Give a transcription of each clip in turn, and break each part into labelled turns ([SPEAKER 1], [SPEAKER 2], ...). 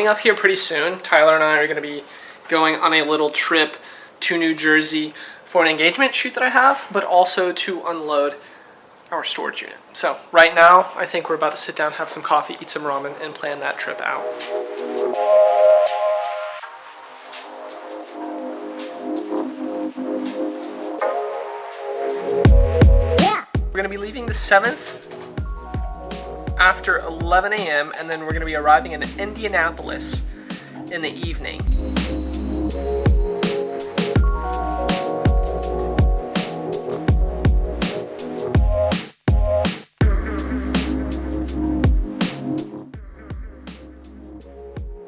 [SPEAKER 1] coming up here pretty soon, Tyler and I are going to be going on a little trip to New Jersey for an engagement shoot that I have, but also to unload our storage unit. So right now, I think we're about to sit down, have some coffee, eat some ramen, and plan that trip out. We're going to be leaving the 7th after 11 a.m. and then we're going to be arriving in Indianapolis in the evening.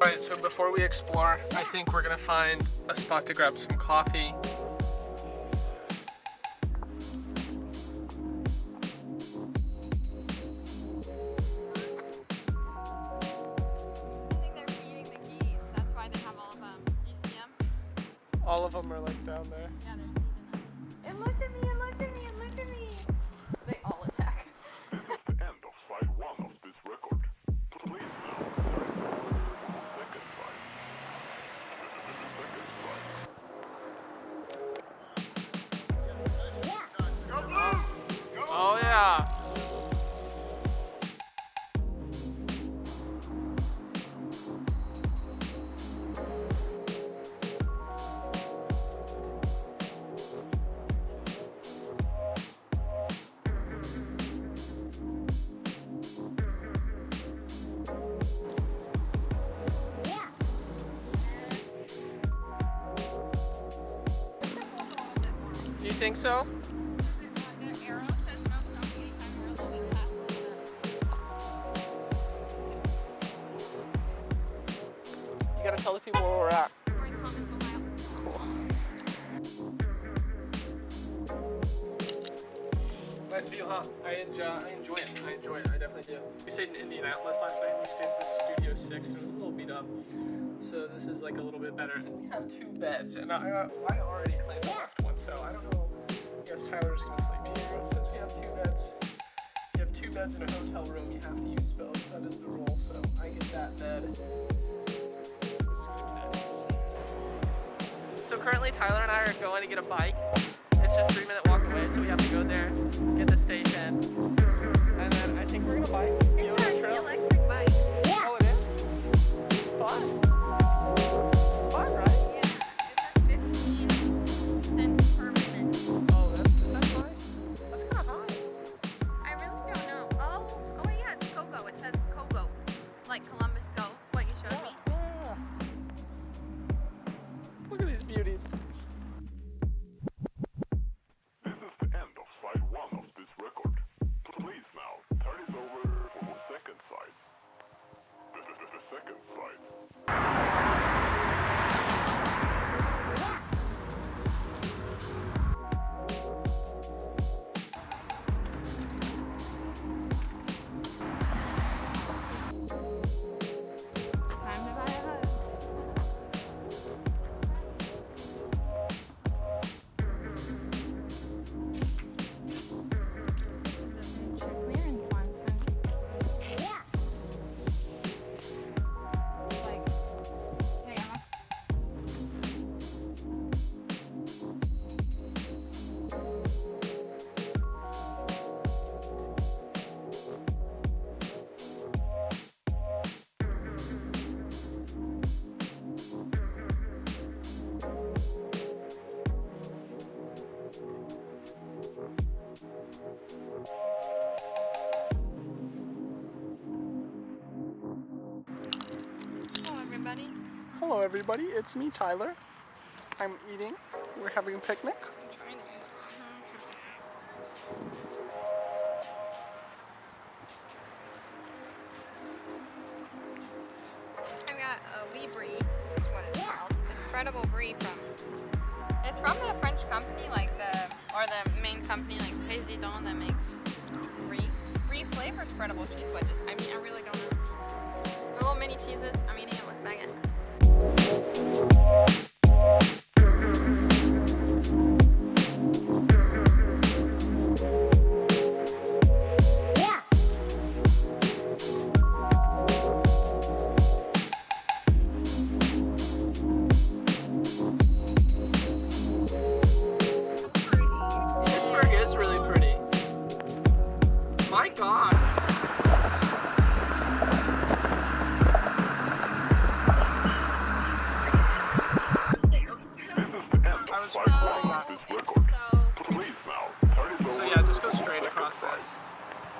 [SPEAKER 1] Alright, so before we explore, I think we're going to find a spot to grab some coffee. All of them are like down there.
[SPEAKER 2] Yeah, they're feeding them. It looked at me, it looked at me, it looked at me. They all attack.
[SPEAKER 3] This is the end of side 1 of this record. Please now, second side.
[SPEAKER 1] Go blue! Go. Oh yeah. Do you think so?
[SPEAKER 2] The arrow says no smoking anytime we're loading past the...
[SPEAKER 1] You gotta tell the people where we're at.
[SPEAKER 2] We're in Columbus, Ohio.
[SPEAKER 1] Cool. Nice view, huh? I enjoy it. I definitely do. We stayed in Indianapolis last night. We stayed at the Studio 6 and it was a little beat up. So this is like a little bit better. And we have 2 beds. And I already claimed the left one, so I don't know. I guess Tyler's gonna sleep here. Since we have 2 beds, if you have 2 beds in a hotel room, you have to use both. That is the rule. So I get that bed. This is gonna be nice. So currently Tyler and I are going to get a bike. It's just 3-minute walk away, so we have to go there, get the station, and then I think we're gonna bike.
[SPEAKER 2] It's an electric bike.
[SPEAKER 1] Oh, it is? Fun. Fun, right?
[SPEAKER 2] Yeah, it's at 15 cents per minute.
[SPEAKER 1] Oh, is that high? That's kind of high.
[SPEAKER 2] I really don't know. Oh yeah, it's Kogo. It says Kogo. Like Columbus Go, what you showed me.
[SPEAKER 1] Yeah. Look at these beauties.
[SPEAKER 3] This is the end of side 1 of this record. Please now, turn it over for the second side. The second side.
[SPEAKER 2] Time to buy a hut. Clearance ones, huh? Like, hey, Alex. Hello, everybody.
[SPEAKER 1] Hello, everybody. It's me, Tyler. I'm eating. We're having a picnic.
[SPEAKER 2] I'm trying to eat. I've got a wee brie. This is what it's called. It's spreadable brie from. It's from the French company, like the main company, like Président, that makes brie flavored spreadable cheese wedges. I mean, I really don't know. The little mini cheeses. I'm eating it with Megan.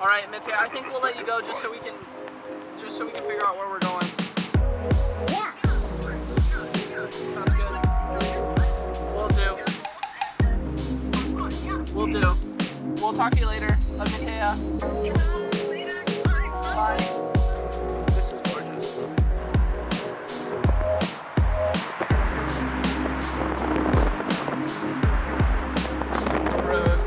[SPEAKER 1] All right, Mitte, I think we'll let you go just so we can figure out where we're going. Sounds good. Will do. We'll talk to you later. Love you, Taya. Bye. This is gorgeous. Road.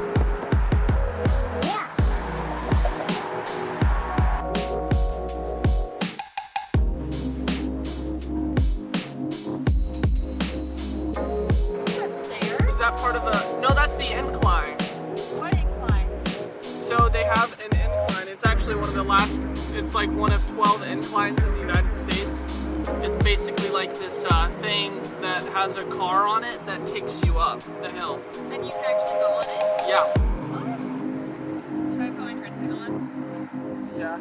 [SPEAKER 1] Is that part of the... No, that's the incline.
[SPEAKER 2] What incline?
[SPEAKER 1] So they have an incline. It's actually one of the last... It's like one of 12 inclines in the United States. It's basically like this thing that has a car on it that takes you up the hill.
[SPEAKER 2] And you can actually go on it?
[SPEAKER 1] Yeah.
[SPEAKER 2] Oh. Should I put my turn signal on?
[SPEAKER 1] Yeah.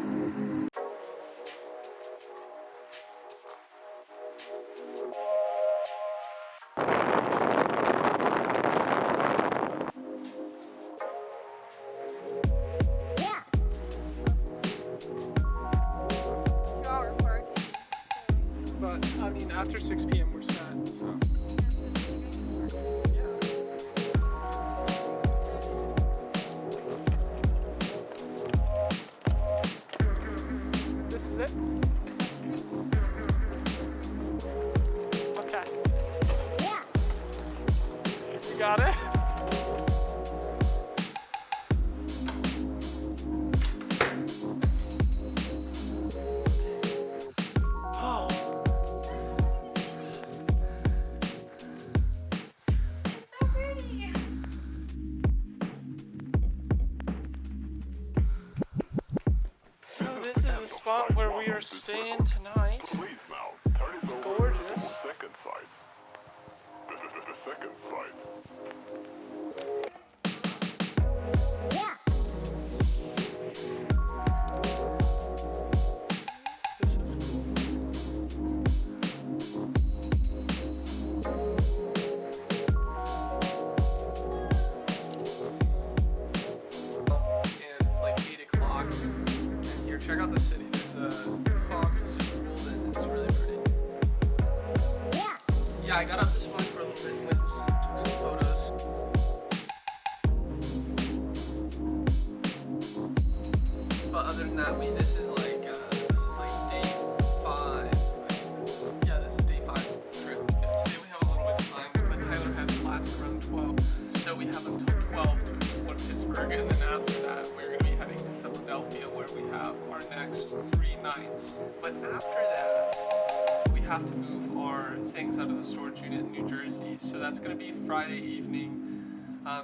[SPEAKER 1] But, I mean, after 6 p.m. we're set, so... This is it? Okay. You got it? Oh.
[SPEAKER 2] It's so pretty.
[SPEAKER 1] So this is the spot where we are staying tonight.
[SPEAKER 3] Please now, turn it
[SPEAKER 1] It's
[SPEAKER 3] over
[SPEAKER 1] gorgeous.
[SPEAKER 3] to the second side. The second side.
[SPEAKER 1] This is cool. And it's like 8 o'clock. And here, check out the city. There's fog has just rolled in. It's really pretty. Yeah, I got up this morning for a little bit and went and took some photos. But other than that, this is like day 5. Yeah, this is day 5 trip. Today we have a little bit of time, but Tyler has class around 12, so we have until 12 to explore Pittsburgh, and then after that, we're going to be heading to Philadelphia, where we have our next 3 nights. But after that, we have to move our things out of the storage unit in New Jersey, so that's going to be Friday evening.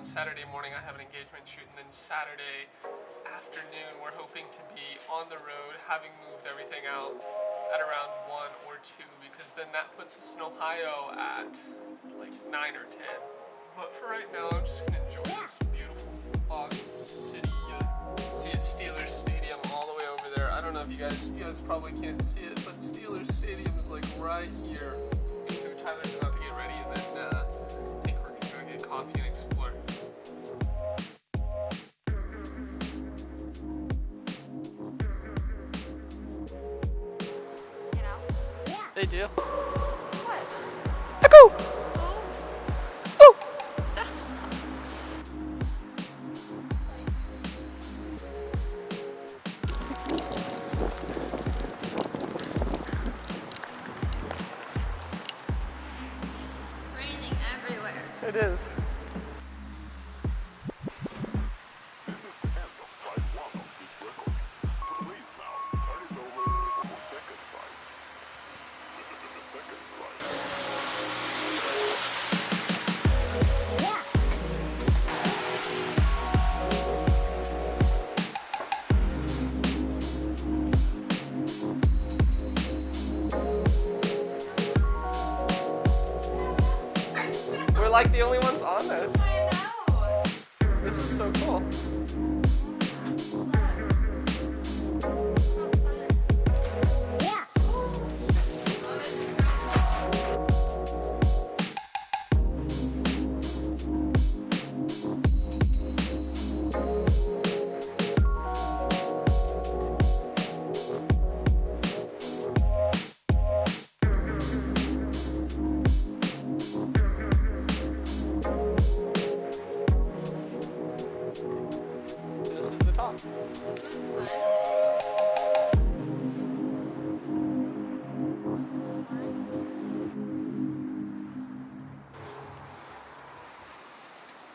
[SPEAKER 1] Saturday morning, I have an engagement shoot, and then Saturday afternoon, we're hoping to be on the road, having moved everything out at around 1 or 2, because then that puts us in Ohio at like 9 or 10. But for right now, I'm just gonna enjoy this beautiful fog city. See Steelers Stadium all the way over there. I don't know if you guys probably can't see it, but Steelers Stadium is like right here. Tyler's about to get ready, and then I think we're gonna get coffee and explore.
[SPEAKER 2] You know?
[SPEAKER 1] They do.
[SPEAKER 2] What?
[SPEAKER 1] Echo! Oh!
[SPEAKER 2] Stop. Raining everywhere.
[SPEAKER 1] It is. We're like the only ones on this.
[SPEAKER 2] I know.
[SPEAKER 1] This is so cool.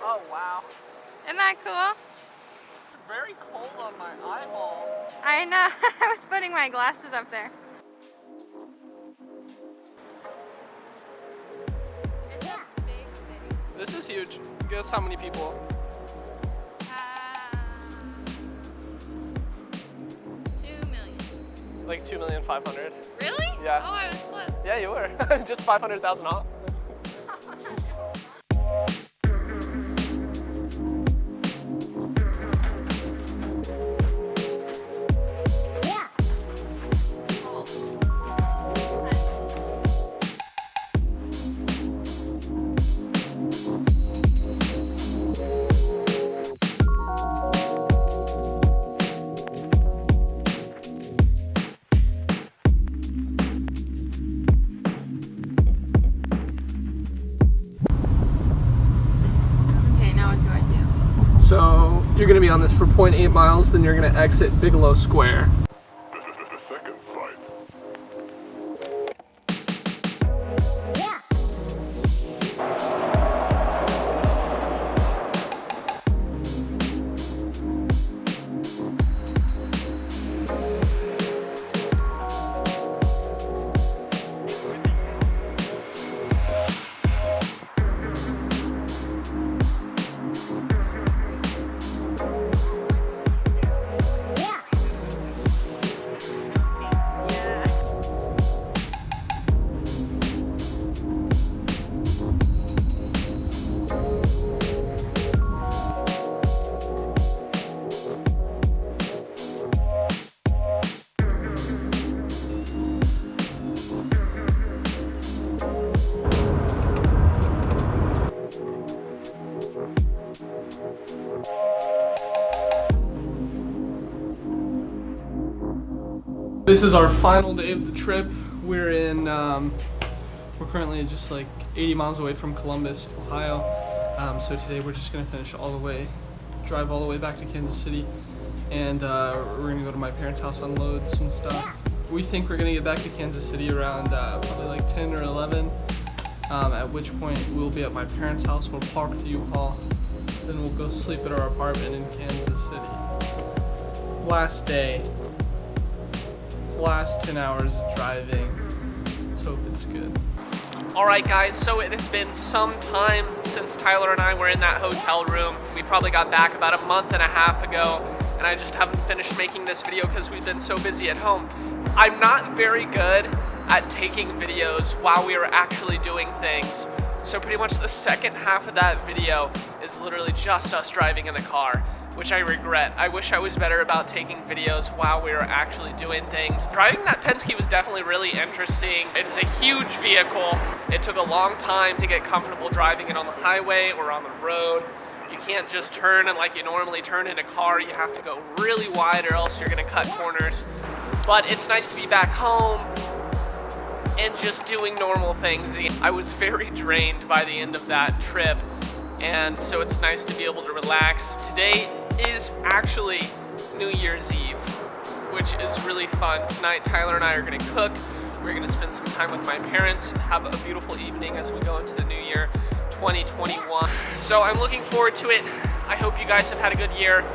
[SPEAKER 1] Oh wow.
[SPEAKER 2] Isn't that cool?
[SPEAKER 1] It's very cold on my eyeballs.
[SPEAKER 2] I know. I was putting my glasses up there. It's a big city.
[SPEAKER 1] This is huge. Guess how many people?
[SPEAKER 2] 2 million.
[SPEAKER 1] Like 2,500,000.
[SPEAKER 2] Really?
[SPEAKER 1] Yeah.
[SPEAKER 2] Oh, I was close.
[SPEAKER 1] Yeah, you were. Just 500,000 off. So you're going to be on this for 0.8 miles, then you're going to exit Bigelow Square.
[SPEAKER 3] The second side.
[SPEAKER 1] This is our final day of the trip. We're in, we're currently just like 80 miles away from Columbus, Ohio. So today we're just gonna finish all the way, drive all the way back to Kansas City, and we're gonna go to my parents' house, unload some stuff. We think we're gonna get back to Kansas City around probably like 10 or 11, at which point we'll be at my parents' house, we'll park the U-Haul, then we'll go sleep at our apartment in Kansas City. Last day. Last 10 hours of driving. Let's hope it's good. Alright guys, so it has been some time since Tyler and I were in that hotel room. We probably got back about a month and a half ago, and I just haven't finished making this video because we've been so busy at home. I'm not very good at taking videos while we were actually doing things. So pretty much the second half of that video is literally just us driving in the car, which I regret. I wish I was better about taking videos while we were actually doing things. Driving that Penske was definitely really interesting. It is a huge vehicle. It took a long time to get comfortable driving it on the highway or on the road. You can't just turn and like you normally turn in a car. You have to go really wide or else you're gonna cut corners. But it's nice to be back home and just doing normal things. I was very drained by the end of that trip, and so it's nice to be able to relax. Today is actually New Year's Eve, which is really fun. Tonight, Tyler and I are gonna cook. We're gonna spend some time with my parents, have a beautiful evening as we go into the new year, 2021. So I'm looking forward to it. I hope you guys have had a good year.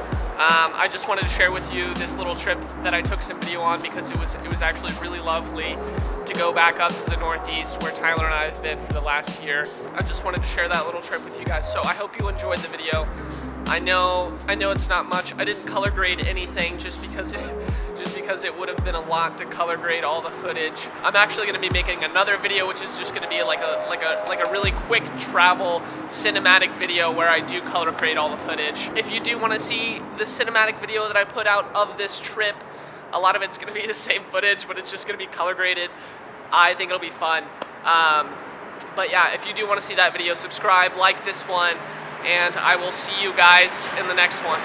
[SPEAKER 1] I just wanted to share with you this little trip that I took some video on because it was actually really lovely to go back up to the Northeast where Tyler and I have been for the last year. I just wanted to share that little trip with you guys. So I hope you enjoyed the video. I know it's not much. I didn't color grade anything just because it would have been a lot to color grade all the footage. I'm actually going to be making another video, which is just going to be like a really quick travel cinematic video where I do color grade all the footage. If you do want to see the cinematic video that I put out of this trip, a lot of it's going to be the same footage, but it's just going to be color graded. I think it'll be fun. But yeah, if you do want to see that video, subscribe, like this one, and I will see you guys in the next one.